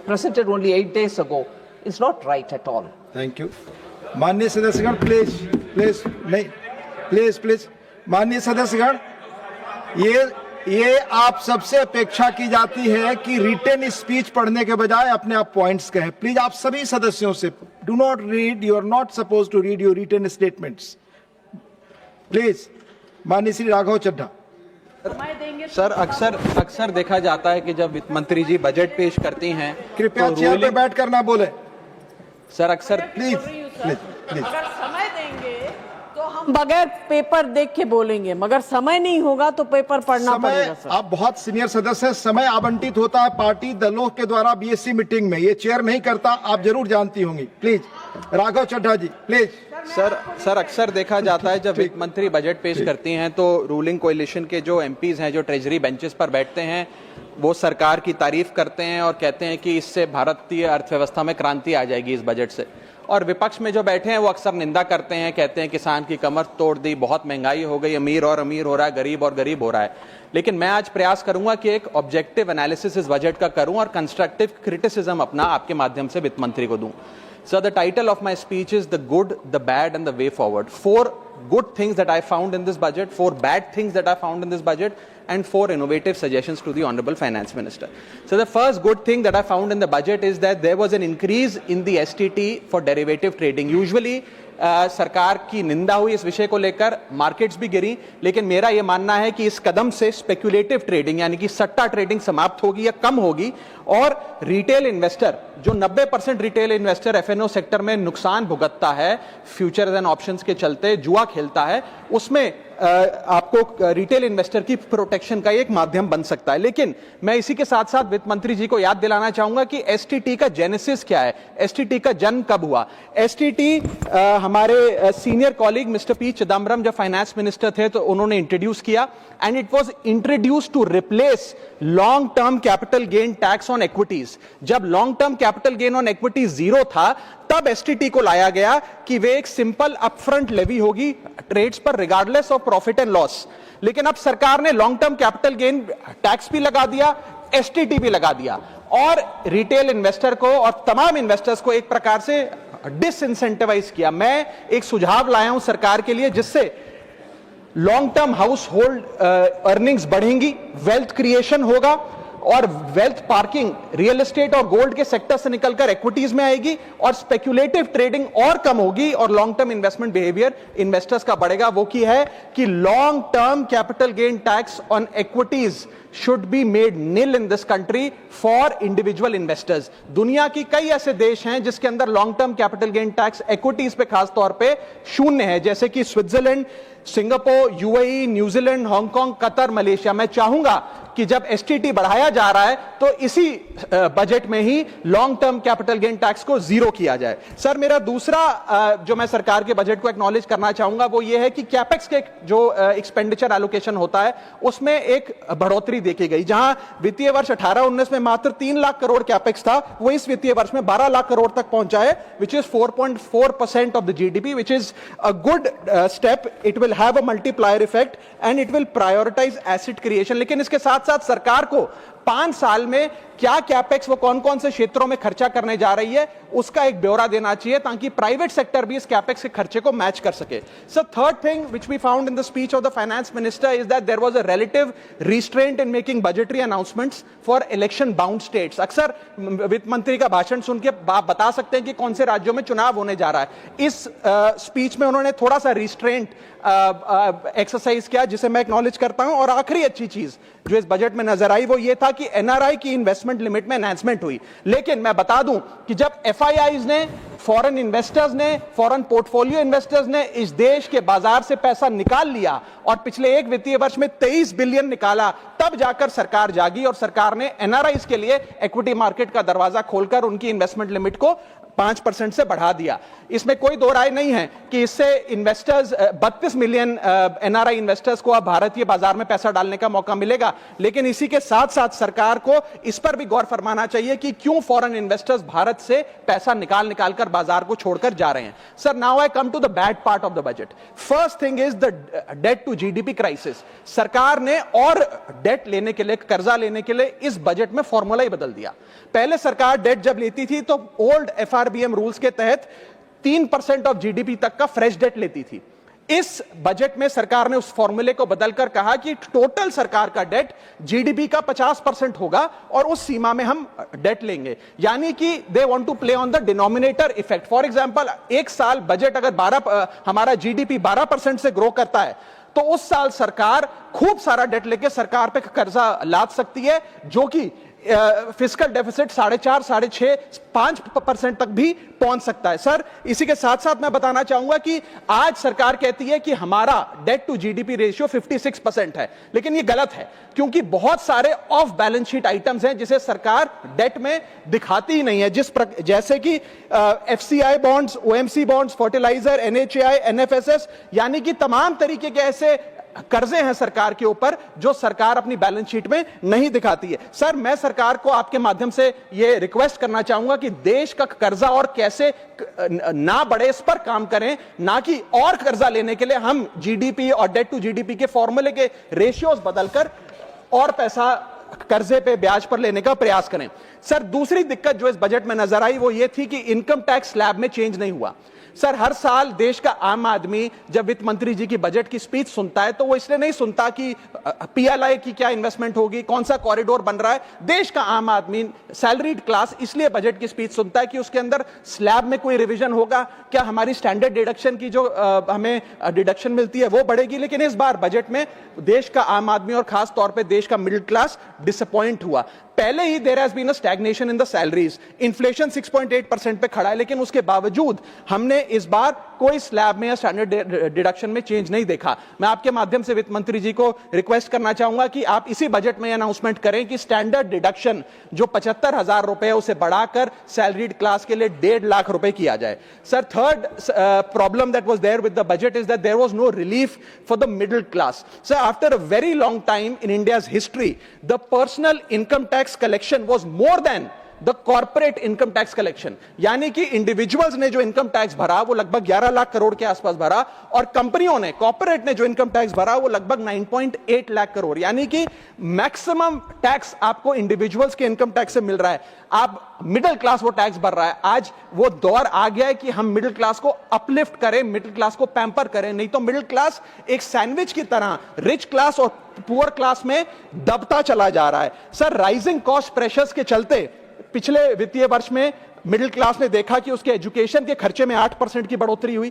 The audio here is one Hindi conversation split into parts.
presented only 8 days ago is not right at all. Thank you. माननीय सदस्यगण प्लीज प्लीज नहीं प्लीज प्लीज माननीय सदस्यगण, ये आप सबसे अपेक्षा की जाती है कि रिटन स्पीच पढ़ने के बजाय अपने आप पॉइंट्स कहें। प्लीज आप सभी सदस्यों से do not read, you are not suppose to read your written statements. Please माननीय श्री राघव चड्ढा। सर अक्सर देखा जाता है कि जब वित्त मंत्री जी बजट पेश करती हैं, कृपया चेयर पे बैठ कर ना बोले सर। अक्सर प्लीज प्लीज प्लीज। अगर समय देंगे तो हम बगैर पेपर देख के बोलेंगे, मगर समय नहीं होगा तो पेपर पढ़ना पड़ेगा सर। आप बहुत सीनियर सदस्य हैं, समय आवंटित होता है पार्टी दलों के द्वारा बीएससी मीटिंग में, ये चेयर नहीं करता, आप जरूर जानती होंगी। Please Raghav Chadha ji please. Sir अक्सर देखा जाता है जब वित्त मंत्री बजट पेश करती हैं तो रूलिंग कोalition के जो एमपीज हैं, जो ट्रेजरी बेंचेस पर बैठते हैं, वो सरकार की तारीफ करते हैं और कहते हैं कि इससे भारतीय अर्थव्यवस्था में क्रांति आ जाएगी इस बजट से। और विपक्ष में जो बैठे हैं वो अक्सर निंदा करते हैं, कहते हैं किसान की कमर तोड़ दी, बहुत महंगाई हो गई, अमीर और अमीर हो रहा है, गरीब और गरीब हो रहा है। लेकिन मैं आज प्रयास करूंगा कि एक ऑब्जेक्टिव एनालिसिस इस बजट का करूं और कंस्ट्रक्टिव क्रिटिसिज्म अपना आपके माध्यम से वित्त मंत्री को दूं। So the title of my speech is The Good, the Bad and the Way Forward. 4 good things that I found in this budget, 4 bad things that I found in this budget, and 4 innovative suggestions to the Honorable Finance Minister. So the first good thing that I found in the budget is that there was an increase in the STT for derivative trading. Usually सरकार की निंदा हुई इस विषय को लेकर, मार्केट्स भी गिरी, लेकिन मेरा यह मानना है कि इस कदम से स्पेक्युलेटिव ट्रेडिंग यानी कि सट्टा ट्रेडिंग समाप्त होगी या कम होगी और रिटेल इन्वेस्टर, जो 90% रिटेल इन्वेस्टर एफएनओ सेक्टर में नुकसान भुगतता है, फ्यूचर्स एंड ऑप्शंस के चलते जुआ खेलता है, उसमें आपको रिटेल इन्वेस्टर की प्रोटेक्शन का एक माध्यम बन सकता है। लेकिन मैं इसी के साथ साथ वित्त मंत्री जी को याद दिलाना चाहूंगा कि एसटीटी का जेनेसिस क्या है, एसटीटी का जन्म कब हुआ। एसटीटी हमारे senior colleague mister P Chidambaram जब फाइनेंस मिनिस्टर थे तो उन्होंने इंट्रोड्यूस किया, and it was introduce to replace long term capital gain tax on equities. जब long term capital gain on equities 0 था तब एसटीटी को लाया गया कि वे एक सिंपल अपफ्रंट लेवी होगी ट्रेड्स पर regardless of profit and loss. लेकिन अब सरकार ने long term capital gain tax भी लगा दिया, एसटीटी भी लगा दिया और रिटेल इन्वेस्टर को और तमाम इन्वेस्टर्स को एक प्रकार से डिसइंसेंटिवाइज किया। मैं एक सुझाव लाया हूं सरकार के लिए जिससे long term house hold earnings बढ़ेंगी, वेल्थ क्रिएशन होगा और वेल्थ पार्किंग रियल एस्टेट और गोल्ड के सेक्टर से निकलकर इक्विटीज में आएगी और स्पेक्युलेटिव ट्रेडिंग और कम होगी और long term investment behaviour investors का बढ़ेगा। वो की है कि long term capital gain tax on equities should be made nil in this country for individual investors. दुनिया की कई ऐसे देश हैं जिसके अंदर long term capital gain tax equities पे खास तौर पे शून्य है, जैसे कि Switzerland, Singapore, UAE, New Zealand, Hong Kong, Qatar, Malaysia. मैं चाहूंगा कि जब एसटीटी बढ़ाया जा रहा है तो इसी बजट में ही long term capital gain tax को 0 किया जाए। सर मेरा दूसरा जो मैं सरकार के बजट को एक्नॉलेज करना चाहूंगा वो ये है कि कैपेक्स के जो एक्सपेंडिचर एलोकेशन होता है उसमें एक बढ़ोतरी देखी गई। जहां वित्तीय वर्ष 18-19 में मात्र 3 लाख करोड़ कैपेक्स था, वो इस वित्तीय वर्ष में 12 लाख करोड़ तक पहुंचा है, which is 4.4% of the GDP, which is a good step. It will have a multiplier effect and it will prioritise asset creation. लेकिन इसके साथ साथ सरकार को 5 साल में क्या कैपेक्स वो कौन कौन से क्षेत्रों में खर्चा करने जा रही है उसका एक ब्यौरा देना चाहिए ताकि प्राइवेट सेक्टर भी इस कैपेक्स के खर्चे को मैच कर सके। So third thing which we found in the speech of the finance minister is that there was a relative restraint in making budgetary announcements for election bound states. अक्सर वित्त मंत्री का भाषण सुन के आप बता सकते हैं कि कौन से राज्यों में चुनाव होने जा रहा है। इस स्पीच में उन्होंने थोड़ा सा रिस्ट्रेंट एक्सरसाइज किया जिसे मैं एक्नॉलेज करता हूं। और आखिरी अच्छी चीज जो इस बजट में नजर आई वो ये था कि एनआरआई की इन्वेस्टमेंट लिमिट में एनहांसमेंट हुई। लेकिन मैं बता दूं कि जब एफआईआईज ने, फॉरेन इन्वेस्टर्स ने, फॉरेन पोर्टफोलियो इन्वेस्टर्स ने इस देश के बाजार से पैसा निकाल लिया और पिछले एक वित्तीय वर्ष में 23 बिलियन निकाला, तब जाकर सरकार जागी और सरकार ने एनआरआईज के लिए इक्विटी मार्केट का दरवाजा खोलकर उनकी इन्वेस्टमेंट लिमिट को 5% से बढ़ा दिया। इसमें कोई दो राय नहीं है कि इससे इन्वेस्टर्स 32 मिलियन एनआरआई इन्वेस्टर्स को अब भारतीय बाजार में पैसा डालने का मौका मिलेगा। लेकिन इसी के साथ साथ सरकार को इस पर भी गौर फरमाना चाहिए कि क्यों फॉरेन इन्वेस्टर्स भारत से पैसा निकाल कर कर बाजार को छोड़कर जा रहे हैं। Sir, now I come to the bad part of the budget. First thing is the debt to GDP crisis. सरकार ने और डेट लेने के लिए, कर्जा लेने के लिए इस बजट में फॉर्मूला ही बदल दिया। पहले सरकार डेट जब लेती थी तो ओल्ड एफआरबीएम रूल्स के तहत 3% ऑफ जीडीपी तक का फ्रेश डेट लेती थी। इस बजट में सरकार ने उस फॉर्मूले को बदलकर कहा कि टोटल सरकार का डेट जीडीपी का 50% होगा और उस सीमा में हम डेट लेंगे। यानी कि they want to play on the denominator effect. For example, एक साल बजट अगर हमारा जीडीपी 12% से ग्रो करता है तो उस साल सरकार खूब सारा डेट लेके सरकार पे कर्जा लाद सकती है, जो कि फिस्कल डेफिसिट 4.5, 6.5, 5% तक भी पहुंच सकता है। सर, इसी के साथ साथ मैं बताना चाहूंगा कि आज सरकार कहती है कि हमारा डेट टू जीडीपी रेशियो 56% है, लेकिन ये गलत है, क्योंकि बहुत सारे ऑफ बैलेंस शीट आइटम्स हैं जिसे सरकार डेट में दिखाती ही नहीं है, जैसे कि FCI bonds, OMC bonds, fertiliser, NHAI, NFSS, यानी कि तमाम तरीके के ऐसे कर्जे हैं सरकार के ऊपर जो सरकार अपनी बैलेंस शीट में नहीं दिखाती है। सर, मैं सरकार को आपके माध्यम से यह रिक्वेस्ट करना चाहूंगा कि देश का कर्जा और कैसे ना बढ़े इस पर काम करें, ना कि और कर्जा लेने के लिए हम जीडीपी और डेट टू जीडीपी के फॉर्मूले के रेशियोज बदलकर और पैसा कर्जे पे ब्याज पर लेने का प्रयास करें। सर, दूसरी दिक्कत जो इस बजट में नजर आई वो ये थी कि इनकम टैक्स स्लैब में चेंज नहीं हुआ। सर, हर साल देश का आम आदमी जब वित्त मंत्री जी की बजट की स्पीच सुनता है तो वो इसलिए नहीं सुनता कि पीएलआई की क्या इन्वेस्टमेंट होगी, कौन सा कॉरिडोर बन रहा है। देश का आम आदमी, सैलरीड क्लास, इसलिए बजट की स्पीच सुनता है कि उसके अंदर स्लैब में कोई रिवीजन होगा, क्या हमारी स्टैंडर्ड डिडक्शन की जो हमें डिडक्शन मिलती है वो बढ़ेगी। लेकिन इस बार बजट में देश का आम आदमी और खास तौर पर देश का मिडिल क्लास डिसअपॉइंट हुआ। पहले ही there has been a stagnation in the salaries. Inflation 6.8% पे खड़ा है, लेकिन उसके बावजूद हमने इस बार कोई स्लैब में या स्टैंडर्ड डिडक्शन में चेंज नहीं देखा। मैं आपके माध्यम से वित्त मंत्री जी को रिक्वेस्ट करना चाहूंगा कि आप इसी बजट में अनाउंसमेंट करें कि स्टैंडर्ड डिडक्शन जो 75,000 रुपए उसे बढ़ाकर सैलरीड क्लास के लिए 1.5 लाख रुपए किया जाए। Sir, third problem that was there with the budget is that there was no relief for the middle class. Sir, after a very long time in India's history, the personal income tax collection was more than the corporate income tax collection. यानी कि इंडिविजुअल्स ने जो इनकम टैक्स भरा वो लगभग 11 लाख करोड़ के आसपास भरा, और कंपनियों ने, कॉर्पोरेट ने जो इनकम टैक्स भरा वो लगभग 9.8 लाख करोड़। यानी कि मैक्सिमम टैक्स आपको इंडिविजुअल्स के इनकम टैक्स से मिल रहा है, आप मिडिल क्लास वो टैक्स भर रहा है। आज वो दौर आ गया है कि हम मिडिल क्लास को अपलिफ्ट करें, मिडिल क्लास को पैम्पर करें, नहीं तो मिडिल क्लास एक सैंडविच की तरह रिच क्लास और पुअर क्लास में दबता चला जा रहा है। सर, राइजिंग कॉस्ट प्रेशर्स के चलते पिछले वित्तीय वर्ष में मिडिल क्लास ने देखा कि उसके एजुकेशन के खर्चे में 8% की बढ़ोतरी हुई,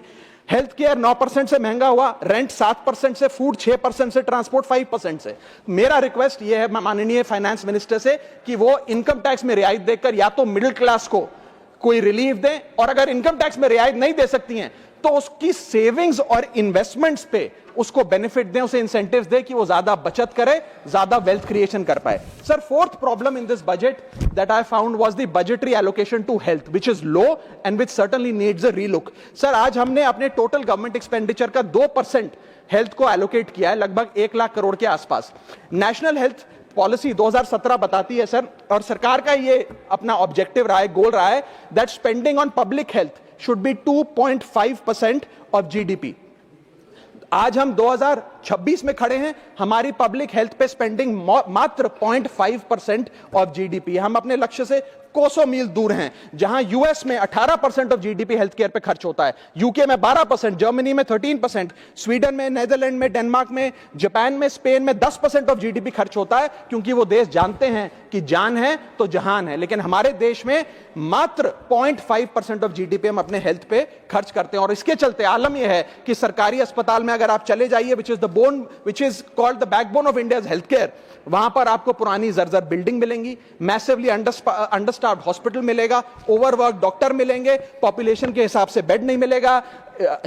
हेल्थ केयर 9% से महंगा हुआ, रेंट 7% से, फूड 6% से, ट्रांसपोर्ट 5% से। मेरा रिक्वेस्ट यह है माननीय फाइनेंस मिनिस्टर से कि वो इनकम टैक्स में रियायत देकर या तो मिडिल क्लास को कोई रिलीफ दें, और अगर इनकम टैक्स में रियायत नहीं दे सकती हैं तो उसकी सेविंग्स और इन्वेस्टमेंट्स पे उसको बेनिफिट दें, उसे इंसेंटिव्स दें कि वो ज्यादा बचत करे, ज्यादा वेल्थ क्रिएशन कर पाए। Sir, fourth problem in this budget that I found was the budgetary allocation to health, which is low and which certainly needs a relook. Sir, आज हमने अपने टोटल गवर्नमेंट एक्सपेंडिचर का 2% हेल्थ को एलोकेट किया है, लगभग 1 लाख करोड़ के आसपास। नेशनल हेल्थ पॉलिसी 2017 बताती है सर, और सरकार का ये अपना ऑब्जेक्टिव रहा है, गोल रहा है, that spending on public health should be 2.5% of GDP। आज हम 2026 में खड़े हैं, हमारी पब्लिक हेल्थ पे स्पेंडिंग मात्र 0.5% ऑफ जीडीपी। हम अपने लक्ष्य से कोसों मील दूर हैं। जहां यूएस में 18% ऑफ जीडीपी हेल्थ केयर पे खर्च होता है, यूके में 12%, जर्मनी में 13%, स्वीडन में, नेदरलैंड में, डेनमार्क में, जापान में, स्पेन में 10% ऑफ जीडीपी खर्च होता है, क्योंकि वो देश जानते हैं कि जान है तो जहान है। लेकिन हमारे देश में मात्र 0.5% ऑफ जीडीपी हम अपने हेल्थ पे खर्च करते हैं, और इसके चलते आलम यह है कि सरकारी अस्पताल में अगर आप चले जाइए, which is called the backbone of India's healthcare, वहां पर आपको पुरानी जर्जर बिल्डिंग मिलेंगी, मैसिवली अंडरस्टाफ्ड हॉस्पिटल मिलेगा, ओवरवर्क डॉक्टर मिलेंगे, पॉपुलेशन के हिसाब से बेड नहीं मिलेगा,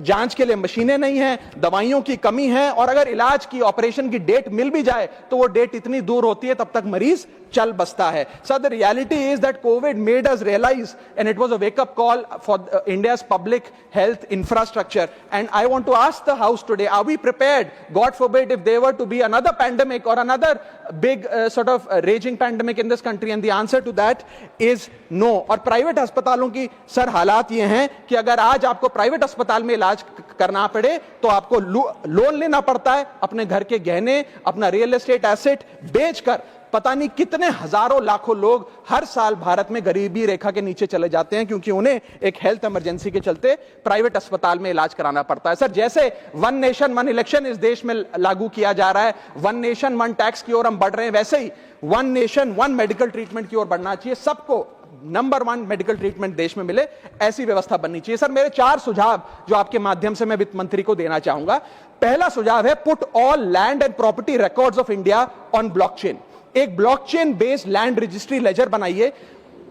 जांच के लिए मशीनें नहीं हैं, दवाइयों की कमी है, और अगर इलाज की ऑपरेशन की डेट मिल भी जाए तो वो डेट इतनी दूर होती है तब तक मरीज चल बसता है. Sir, the reality is that Covid made us realise and it was a wake up call for India's public health infrastructure. And I want to ask the house today, are we prepared, God forbid, if there were to be another pandemic or another big sort of raging pandemic in this country? And the answer to that is no. और प्राइवेट अस्पतालों की सर हालात ये हैं कि अगर आज आपको प्राइवेट अस्पताल में इलाज करना पड़े तो आपको लोन लेना पड़ता है, अपने घर के गहने, अपना रियल एस्टेट एसेट बेचकर पता नहीं कितने हजारों लाखों लोग हर साल भारत में गरीबी रेखा के नीचे चले जाते हैं क्योंकि उन्हें एक हेल्थ इमरजेंसी के चलते प्राइवेट अस्पताल में इलाज कराना पड़ता है. सर, जैसे वन नेशन वन इलेक्शन इस देश में लागू किया जा रहा है, वन नेशन वन टैक्स की ओर हम बढ़ रहे हैं, वैसे ही one nation one medical treatment की ओर बढ़ना चाहिए. सबको नंबर 1 मेडिकल ट्रीटमेंट देश में मिले, ऐसी व्यवस्था बननी चाहिए. सर, मेरे 4 सुझाव जो आपके माध्यम से मैं वित्त मंत्री को देना चाहूंगा. पहला सुझाव है, put all land and property records of India on blockchain. एक blockchain based land registry ledger बनाइए.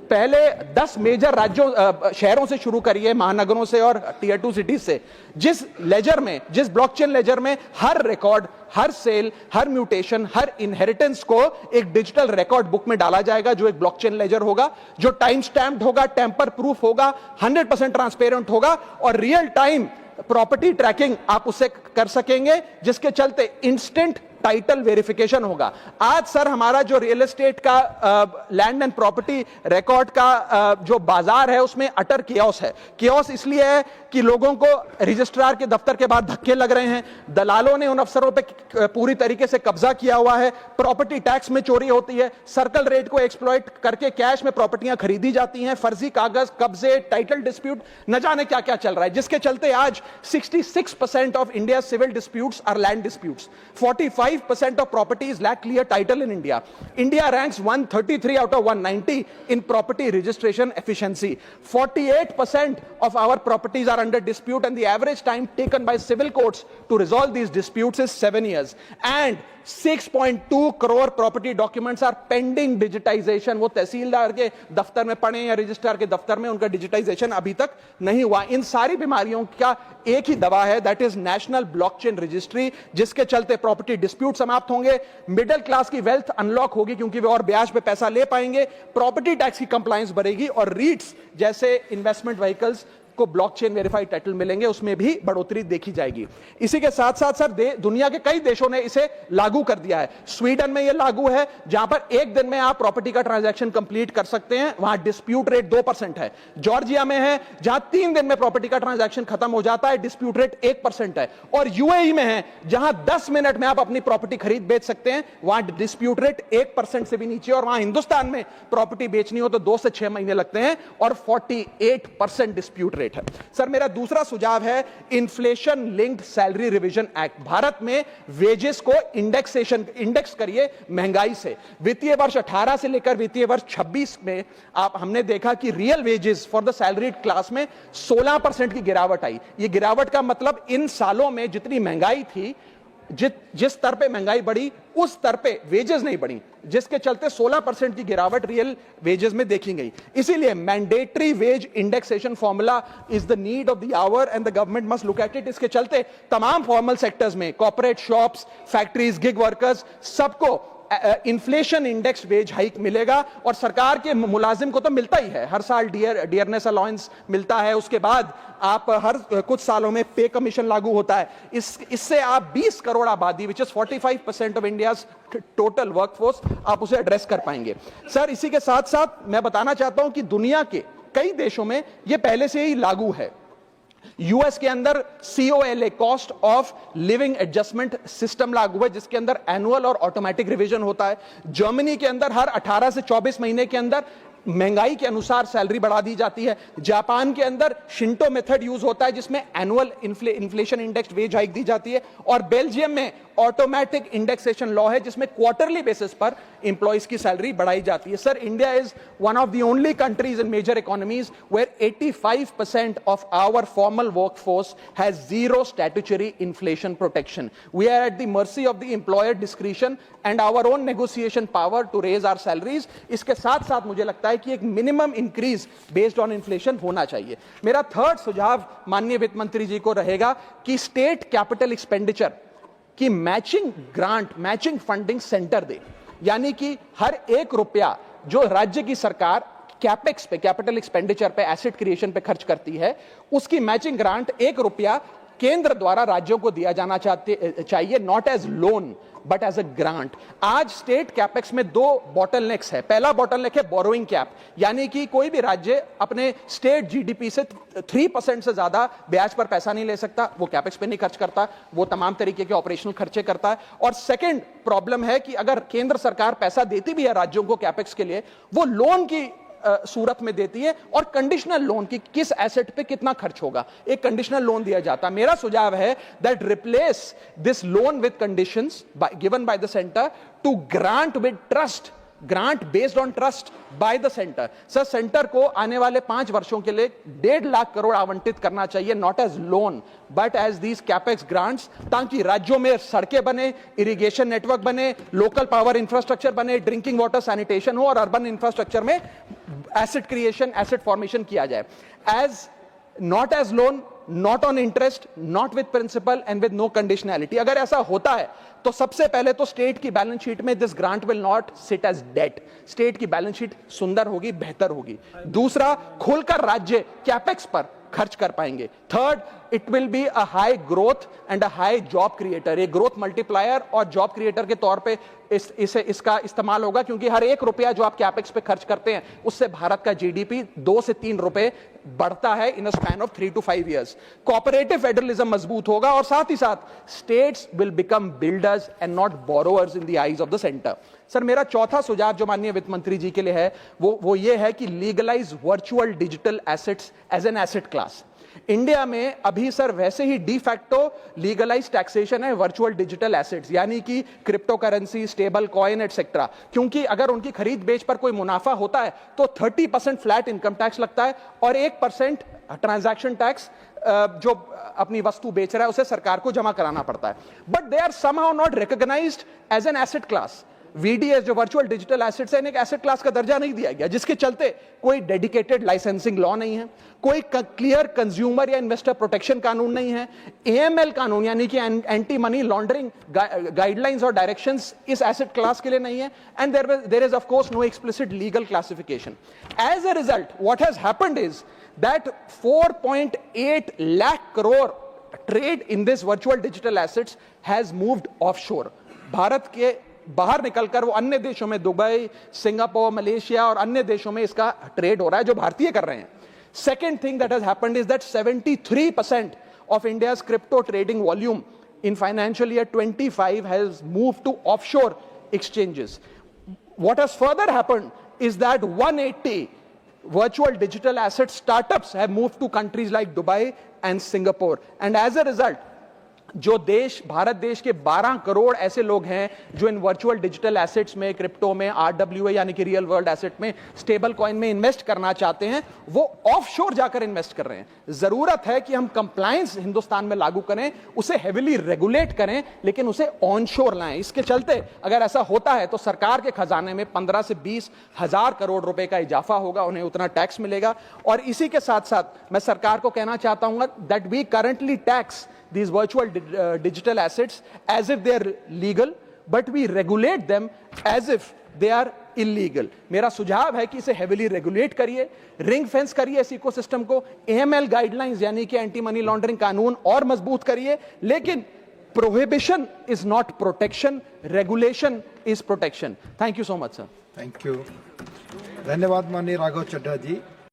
पहले 10 मेजर राज्यों शहरों से शुरू करिए, महानगरों से और टियर 2 सिटीज से. जिस लेजर में, जिस ब्लॉकचेन लेजर में हर रिकॉर्ड, हर सेल, हर म्यूटेशन, हर इनहेरिटेंस को एक डिजिटल रिकॉर्ड बुक में डाला जाएगा जो एक ब्लॉकचेन लेजर होगा, जो टाइम स्टैम्प्ड होगा, टेम्पर प्रूफ होगा, 100% ट्रांसपेरेंट होगा और रियल टाइम प्रॉपर्टी ट्रैकिंग आप उससे कर सकेंगे, जिसके चलते इंस्टेंट टाइटल वेरिफिकेशन होगा. आज सर हमारा जो रियल एस्टेट का लैंड एंड प्रॉपर्टी रिकॉर्ड का जो बाजार है उसमें अटर कियोस है. कियोस इसलिए है कि लोगों को रजिस्ट्रार के दफ्तर के बाहर धक्के लग रहे हैं, दलालों ने उन अफसरों पे पूरी तरीके से कब्जा किया हुआ है, प्रॉपर्टी टैक्स में चोरी होती है, सर्कल रेट को एक्सप्लॉइट करके कैश में प्रॉपर्टियां खरीदी जाती हैं, फर्जी कागज, कब्जे, टाइटल डिस्प्यूट, न जाने क्या क्या चल रहा है, जिसके चलते आज 66% of India civil disputes are land disputes. 45% of properties lack clear title in India. India ranks 133 out of 190 in property registration efficiency. 48% of our properties are under dispute and the average time taken by civil courts to resolve these disputes is 7 years. And 6.2 crore property documents are pending digitization. वो तहसीलदार के दफ्तर में पड़े या रजिस्ट्रार के दफ्तर में, उनका डिजिटाइजेशन अभी तक नहीं हुआ. इन सारी बीमारियों का एक ही दवा है, that is national blockchain registry, जिसके चलते प्रॉपर्टी डिस्प्यूट समाप्त होंगे, मिडिल क्लास की वेल्थ अनलॉक होगी क्योंकि वे और ब्याज पे पैसा ले पाएंगे, प्रॉपर्टी टैक्स की कंप्लायंस बढ़ेगी और रीट्स जैसे इन्वेस्टमेंट व्हीकल्स को ब्लॉकचेन वेरीफाइड टाइटल मिलेंगे, उसमें भी बढ़ोतरी देखी जाएगी. इसी के साथ साथ सर दुनिया के कई देशों ने इसे लागू कर दिया है. स्वीडन में यह लागू है जहां पर एक दिन में आप प्रॉपर्टी का ट्रांजैक्शन कंप्लीट कर सकते हैं, वहां डिस्प्यूट रेट 2% है. जॉर्जिया में है जहां 3 दिन में प्रॉपर्टी का ट्रांजैक्शन खत्म हो जाता है, डिस्प्यूट रेट 1% है. और यूएई में है जहां 10 मिनट में आप अपनी प्रॉपर्टी खरीद बेच सकते हैं, वहां डिस्प्यूट रेट 1% से भी नीचे. और वहां हिंदुस्तान में प्रॉपर्टी बेचनी हो तो 2 से 6 महीने लगते हैं और 48% डिस्प्यूट रेट है. सर, मेरा दूसरा सुझाव है inflation linked salary revision act. Bharat में वेजेस को इंडेक्स करिए महंगाई से. वित्तीय वर्ष 18 से लेकर वित्तीय वर्ष 26 में हमने देखा कि real wages for the salaried class में 16% की गिरावट आई. ये गिरावट का मतलब इन सालों में जितनी महंगाई थी, जिस स्तर पे महंगाई बढ़ी उस स्तर पे वेजेस नहीं बढ़ी, जिसके चलते 16% की गिरावट रियल वेजेस में देखी गई. इसीलिए mandatory wage indexation formula is the need of the hour and the government must look at it. इसके चलते तमाम फॉर्मल सेक्टर्स में, corporate, shops, factories, gig workers, सबको इन्फ्लेशन इंडेक्स वेज हाइक मिलेगा. और सरकार के मुलाजिम को तो मिलता ही है, हर साल डियरनेस अलाउंस मिलता है, उसके बाद आप हर कुछ सालों में पे कमीशन लागू होता है. इससे आप 20 करोड़ आबादी, which is 45% of India's total workforce, आप उसे एड्रेस कर पाएंगे. सर, इसी के साथ साथ मैं बताना चाहता हूं कि दुनिया के कई देशों में यह पहले से ही लागू है. यूएस के अंदर COLA, cost of living adjustment system लागू है, जिसके अंदर एनुअल और ऑटोमेटिक रिवीजन होता है. जर्मनी के अंदर हर 18 से 24 महीने के अंदर महंगाई के अनुसार सैलरी बढ़ा दी जाती है. जापान के अंदर शिंटो मेथड यूज होता है जिसमें annual inflation index wage hike दी जाती है. और बेल्जियम में ऑटोमेटिक इंडेक्सेशन लॉ है जिसमें क्वार्टरली बेसिस पर एम्प्लॉइज की सैलरी बढ़ाई जाती है. Sir, India is one of the only countries in major economies where 85% of our formal workforce has zero statutory inflation protection. We are at the mercy of the employer discretion and our own negotiation power to raise our salaries. इसके साथ साथ मुझे लगता है लगता है कि एक minimum increase based on inflation होना चाहिए। मेरा थर्ड सुझाव माननीय वित्त मंत्री जी को रहेगा कि स्टेट कैपिटल एक्सपेंडिचर की matching grant, matching funding centre दे, यानी कि हर 1 रुपया जो राज्य की सरकार कैपेक्स पे, कैपिटल एक्सपेंडिचर पे, एसेट क्रिएशन पे खर्च करती है, उसकी मैचिंग ग्रांट 1 रुपया केंद्र द्वारा राज्यों को दिया जाना चाहिए, not as loan but as a grant. आज स्टेट कैपेक्स में 2 बॉटलनेक्स है। पहला बॉटलनेक है बोरोइंग कैप, यानी कि कोई भी राज्य अपने स्टेट जीडीपी से 3% से ज्यादा ब्याज पर पैसा नहीं ले सकता, वो कैपेक्स पे नहीं खर्च करता, वो तमाम तरीके के ऑपरेशनल खर्चे करता है। और सेकंड प्रॉब्लम है कि अगर केंद्र सरकार पैसा देती भी है राज्यों को कैपेक्स के लिए, वो लोन की सूरत में देती है, और कंडीशनल लोन की किस एसेट पे कितना खर्च होगा, एक कंडीशनल लोन दिया जाता। मेरा सुझाव है that replace this loan with conditions given by the centre to grant with trust, grant based on trust by the centre. Sir, centre को आने वाले 5 वर्षों के लिए 1.5 लाख करोड़ आवंटित करना चाहिए, not as loan but as these capex grants, ताकि राज्यों में सड़कें बने, इरिगेशन नेटवर्क बने, लोकल पावर इंफ्रास्ट्रक्चर बने, ड्रिंकिंग वाटर सैनिटेशन हो, और अर्बन इंफ्रास्ट्रक्चर में एसेट क्रिएशन, एसेट फॉर्मेशन किया जाए। As not as loan, not on interest, not with principal and with no conditionality. अगर ऐसा होता है तो सबसे पहले तो स्टेट की बैलेंस शीट में this grant will not sit as debt, state की बैलेंस शीट सुंदर होगी, बेहतर होगी। दूसरा, खुलकर राज्य कैपेक्स पर खर्च कर पाएंगे। Third, it will be a high growth and a high job creator, एक ग्रोथ मल्टीप्लायर और जॉब क्रिएटर के तौर पे इसका इस्तेमाल होगा, क्योंकि हर 1 रुपया जो आप कैपेक्स पे खर्च करते हैं उससे भारत का जीडीपी 2 से 3 रुपए बढ़ता है in a span of 3 to 5 years। Cooperative federalism मजबूत होगा, और साथ ही साथ states will become builders and not borrowers in the eyes of the centre. Sir, मेरा चौथा सुझाव जो माननीय वित्त मंत्री जी के लिए है वो ये है कि legalise virtual digital assets as an asset class. India में अभी सर वैसे ही डी फैक्टो लीगलाइज टैक्सेशन है वर्चुअल डिजिटल एसेट्स, यानी कि crypto currency, stable coin etcetera, क्योंकि अगर उनकी खरीद बेच पर कोई मुनाफा होता है तो 30% फ्लैट इनकम टैक्स लगता है, और 1% ट्रांजैक्शन टैक्स जो अपनी वस्तु बेच रहा है उसे सरकार को जमा कराना पड़ता है। But they are somehow not recognised as an asset class. VDS जो वर्चुअल डिजिटल एसेट्स है, एक एसेट क्लास का दर्जा नहीं दिया गया, जिसके चलते कोई डेडिकेटेड लाइसेंसिंग लॉ नहीं है, कोई क्लियर कंज्यूमर या इन्वेस्टर प्रोटेक्शन कानून नहीं है, AML कानून यानी कि एंटी मनी लॉन्ड्रिंग गाइडलाइंस और डायरेक्शंस इस एसेट क्लास के लिए नहीं है, and there is of course no explicit legal classification. As a result what has happened is that 4.8 lakh crore trade in this virtual digital assets has moved offshore. Bharat के बाहर निकलकर वो अन्य देशों में, दुबई, सिंगापुर, मलेशिया और अन्य देशों में इसका ट्रेड हो रहा है जो भारतीय कर रहे हैं। Second thing that has happened is that 73% of India's crypto trading volume in financial year 25 has moved to offshore exchanges. What has further happened is that 180 virtual digital asset startups have moved to countries like Dubai and Singapore, and as a result जो देश, भारत देश के 12 करोड़ ऐसे लोग हैं जो इन वर्चुअल डिजिटल एसेट्स में, क्रिप्टो में, RWA यानी कि रियल वर्ल्ड एसेट में, स्टेबल कॉइन में इन्वेस्ट करना चाहते हैं, वो ऑफशोर जाकर इन्वेस्ट कर रहे हैं। जरूरत है कि हम कंप्लायंस हिंदुस्तान में लागू करें, उसे हेविली रेगुलेट करें, लेकिन उसे ऑनशोर लाएं। इसके चलते अगर ऐसा होता है तो सरकार के खजाने में 15 से 20 हजार करोड़ रुपए का इजाफा होगा, उन्हें उतना टैक्स मिलेगा। और इसी के साथ साथ मैं सरकार को कहना चाहता हूं that we currently tax these virtual digital assets as if they are legal, but we regulate them as if they are illegal. मेरा सुझाव है कि इसे heavily regulate करिए, ring fence करिए इस इकोसिस्टम को, AML guidelines यानी कि एंटी मनी लॉन्ड्रिंग कानून और मजबूत करिए, लेकिन prohibition is not protection, regulation is protection. Thank you so much, sir. Thank you, धन्यवाद माननीय राघव चड्ढा जी।